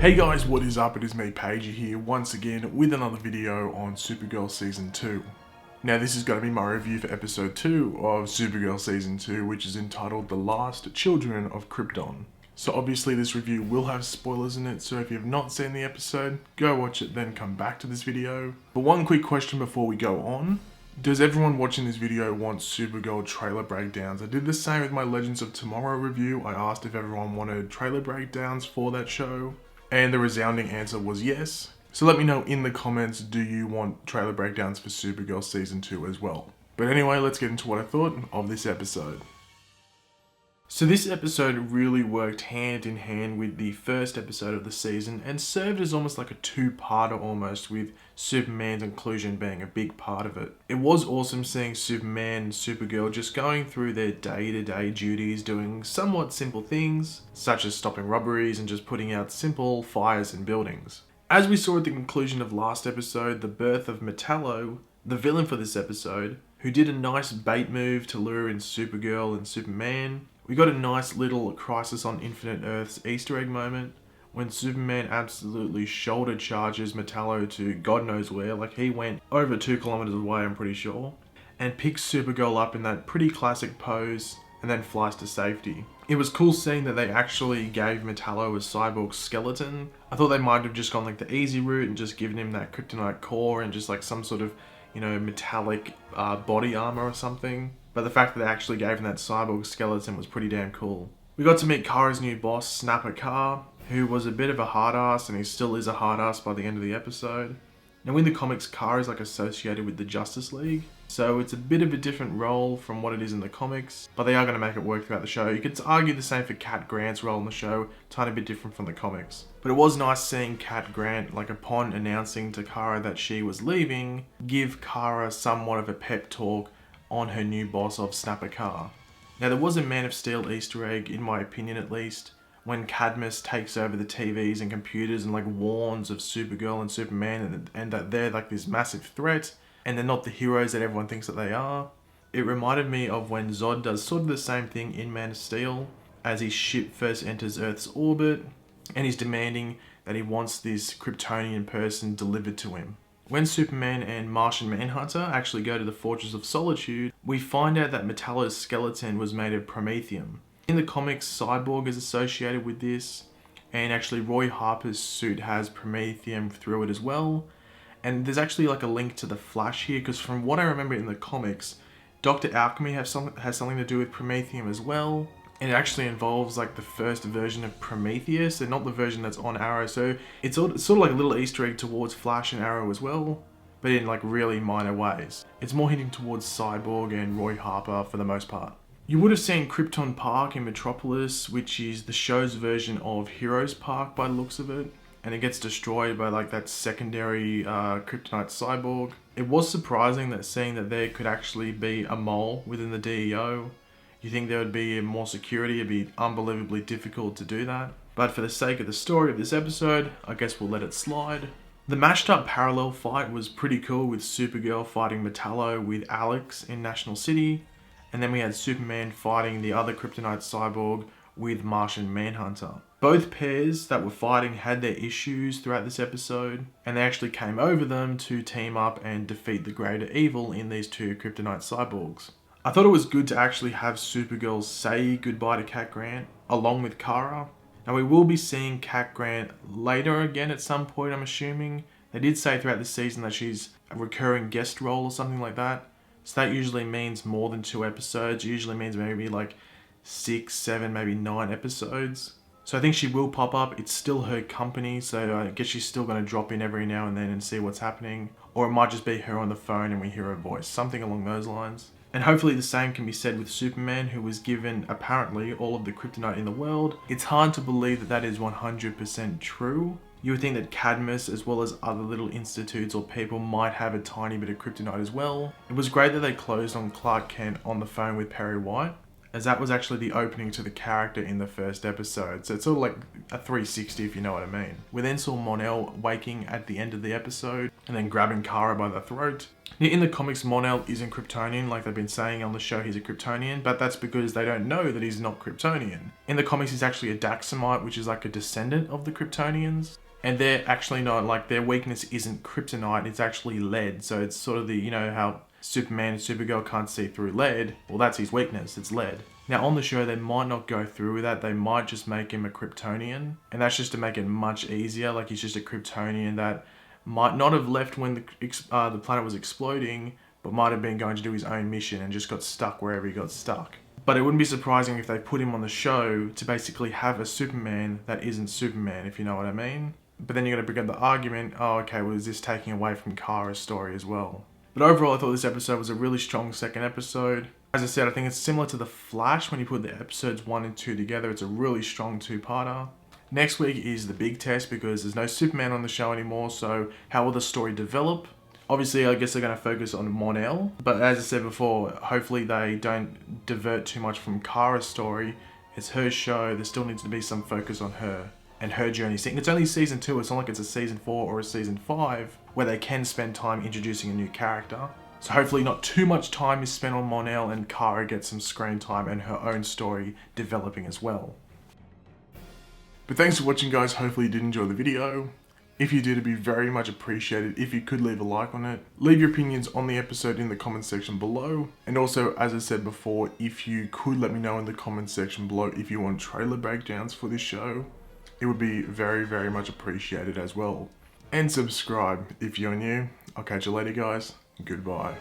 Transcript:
Hey guys, what is up? It is me, Paige, here once again with another video on Supergirl Season 2. Now this is going to be my review for episode 2 of Supergirl Season 2, which is entitled The Last Children of Krypton. So obviously this review will have spoilers in it, so if you have not seen the episode, go watch it then come back to this video. But one quick question before we go on. Does everyone watching this video want Supergirl trailer breakdowns? I did the same with my Legends of Tomorrow review. I asked if everyone wanted trailer breakdowns for that show, and the resounding answer was yes. So let me know in the comments, do you want trailer breakdowns for Supergirl Season 2 as well? But anyway, let's get into what I thought of this episode. So this episode really worked hand in hand with the first episode of the season and served as almost like a two-parter almost, with Superman's inclusion being a big part of it. It was awesome seeing Superman and Supergirl just going through their day-to-day duties, doing somewhat simple things, such as stopping robberies and just putting out simple fires in buildings. As we saw at the conclusion of last episode, the birth of Metallo, the villain for this episode, who did a nice bait move to lure in Supergirl and Superman. We got a nice little Crisis on Infinite Earths Easter egg moment when Superman absolutely shoulder charges Metallo to God knows where, like he went over 2 kilometers away I'm pretty sure, and picks Supergirl up in that pretty classic pose and then flies to safety. It was cool seeing that they actually gave Metallo a cyborg skeleton. I thought they might have just gone like the easy route and just given him that kryptonite core and just like some sort of, you know, metallic body armor or something. But the fact that they actually gave him that cyborg skeleton was pretty damn cool. We got to meet Kara's new boss, Snapper Carr, who was a bit of a hard ass, and he still is a hard ass by the end of the episode. Now in the comics, Kara is like associated with the Justice League, so it's a bit of a different role from what it is in the comics, but they are going to make it work throughout the show. You could argue the same for Cat Grant's role in the show, tiny bit different from the comics. But it was nice seeing Cat Grant, like upon announcing to Kara that she was leaving, give Kara somewhat of a pep talk on her new boss of Snapper Carr. Now there was a Man of Steel Easter egg, in my opinion at least, when Cadmus takes over the TVs and computers and like warns of Supergirl and Superman and that they're like this massive threat and they're not the heroes that everyone thinks that they are. It reminded me of when Zod does sort of the same thing in Man of Steel as his ship first enters Earth's orbit and he's demanding that he wants this Kryptonian person delivered to him. When Superman and Martian Manhunter actually go to the Fortress of Solitude, we find out that Metallo's skeleton was made of promethium. In the comics, Cyborg is associated with this, and actually Roy Harper's suit has promethium through it as well. And there's actually like a link to the Flash here, because from what I remember in the comics, Dr. Alchemy has something to do with promethium as well. And it actually involves like the first version of Prometheus and not the version that's on Arrow. So it's sort of like a little Easter egg towards Flash and Arrow as well, but in like really minor ways. It's more hinting towards Cyborg and Roy Harper for the most part. You would have seen Krypton Park in Metropolis, which is the show's version of Heroes Park by the looks of it. And it gets destroyed by like that secondary Kryptonite cyborg. It was surprising that seeing that there could actually be a mole within the DEO. You think there would be more security, it'd be unbelievably difficult to do that. But for the sake of the story of this episode, I guess we'll let it slide. The mashed up parallel fight was pretty cool, with Supergirl fighting Metallo with Alex in National City. And then we had Superman fighting the other Kryptonite cyborg with Martian Manhunter. Both pairs that were fighting had their issues throughout this episode, and they actually came over them to team up and defeat the greater evil in these two Kryptonite cyborgs. I thought it was good to actually have Supergirl say goodbye to Cat Grant, along with Kara. Now we will be seeing Cat Grant later again at some point, I'm assuming. They did say throughout the season that she's a recurring guest role or something like that. So that usually means more than 2 episodes. It usually means maybe like 6, 7, maybe 9 episodes. So I think she will pop up. It's still her company, so I guess she's still going to drop in every now and then and see what's happening. Or it might just be her on the phone and we hear her voice, something along those lines. And hopefully the same can be said with Superman, who was given apparently all of the kryptonite in the world. It's hard to believe that that is 100% true. You would think that Cadmus, as well as other little institutes or people, might have a tiny bit of kryptonite as well. It was great that they closed on Clark Kent on the phone with Perry White, as that was actually the opening to the character in the first episode. So it's sort of like a 360, if you know what I mean. We then saw Mon-El waking at the end of the episode and then grabbing Kara by the throat. Now, in the comics, Mon-El isn't Kryptonian, like they've been saying on the show he's a Kryptonian, but that's because they don't know that he's not Kryptonian. In the comics, he's actually a Daxamite, which is like a descendant of the Kryptonians. And they're actually not, like, their weakness isn't kryptonite, it's actually lead. So it's sort of the, you know, how Superman and Supergirl can't see through lead. Well, that's his weakness, it's lead. Now, on the show, they might not go through with that. They might just make him a Kryptonian. And that's just to make it much easier. Like, he's just a Kryptonian that might not have left when the planet was exploding, but might have been going to do his own mission and just got stuck wherever he got stuck. But it wouldn't be surprising if they put him on the show to basically have a Superman that isn't Superman, if you know what I mean. But then you're going to bring up the argument, oh, okay, well, is this taking away from Kara's story as well? But overall, I thought this episode was a really strong second episode. As I said, I think it's similar to The Flash when you put the episodes 1 and 2 together. It's a really strong two-parter. Next week is the big test because there's no Superman on the show anymore, so how will the story develop? Obviously, I guess they're going to focus on Mon-El, but as I said before, hopefully they don't divert too much from Kara's story. It's her show, there still needs to be some focus on her and her journey. It's only season 2, it's not like it's a season 4 or a season 5 where they can spend time introducing a new character. So hopefully not too much time is spent on Mon-El and Kara gets some screen time and her own story developing as well. But thanks for watching, guys. Hopefully you did enjoy the video. If you did, it'd be very much appreciated if you could leave a like on it. Leave your opinions on the episode in the comment section below. And also, as I said before, if you could let me know in the comment section below if you want trailer breakdowns for this show, it would be very, very much appreciated as well. And subscribe if you're new. I'll catch you later, guys. Goodbye.